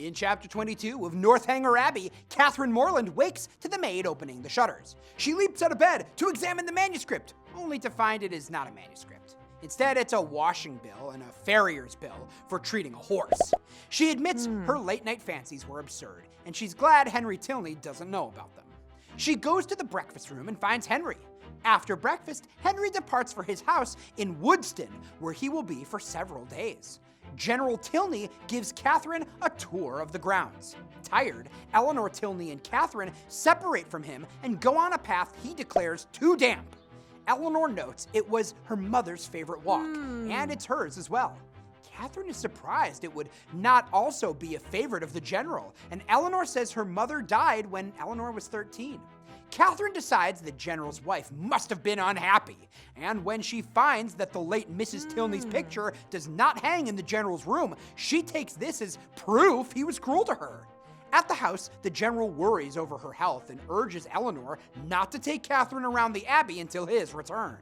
In chapter 22 of Northanger Abbey, Catherine Morland wakes to the maid opening the shutters. She leaps out of bed to examine the manuscript, only to find it is not a manuscript. Instead, it's a washing bill and a farrier's bill for treating a horse. She admits her late-night fancies were absurd, and she's glad Henry Tilney doesn't know about them. She goes to the breakfast room and finds Henry. After breakfast, Henry departs for his house in Woodston, where he will be for several days. General Tilney gives Catherine a tour of the grounds. Tired, Eleanor Tilney and Catherine separate from him and go on a path he declares too damp. Eleanor notes it was her mother's favorite walk, and it's hers as well. Catherine is surprised it would not also be a favorite of the general, and Eleanor says her mother died when Eleanor was 13. Catherine decides the general's wife must have been unhappy, and when she finds that the late Mrs. Tilney's picture does not hang in the general's room, she takes this as proof he was cruel to her. At the house, the general worries over her health and urges Eleanor not to take Catherine around the abbey until his return.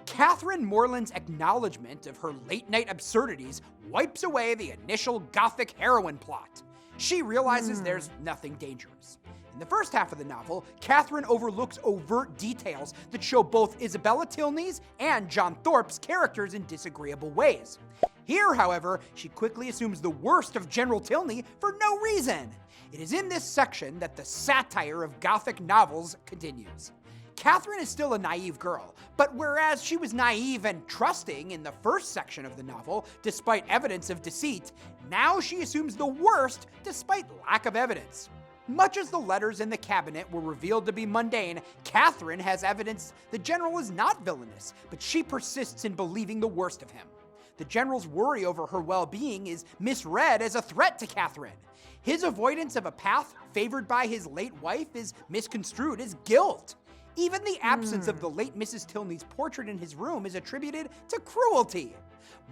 Catherine Morland's acknowledgement of her late-night absurdities wipes away the initial Gothic heroine plot. She realizes there's nothing dangerous. In the first half of the novel, Catherine overlooks overt details that show both Isabella Tilney's and John Thorpe's characters in disagreeable ways. Here, however, she quickly assumes the worst of General Tilney for no reason. It is in this section that the satire of Gothic novels continues. Catherine is still a naive girl, but whereas she was naive and trusting in the first section of the novel, despite evidence of deceit, now she assumes the worst despite lack of evidence. Much as the letters in the cabinet were revealed to be mundane, Catherine has evidence the general is not villainous, but she persists in believing the worst of him. The general's worry over her well-being is misread as a threat to Catherine. His avoidance of a path favored by his late wife is misconstrued as guilt. Even the absence of the late Mrs. Tilney's portrait in his room is attributed to cruelty.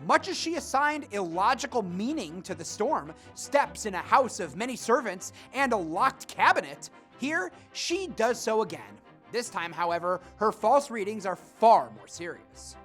Much as she assigned illogical meaning to the storm, steps in a house of many servants, and a locked cabinet, here she does so again. This time, however, her false readings are far more serious.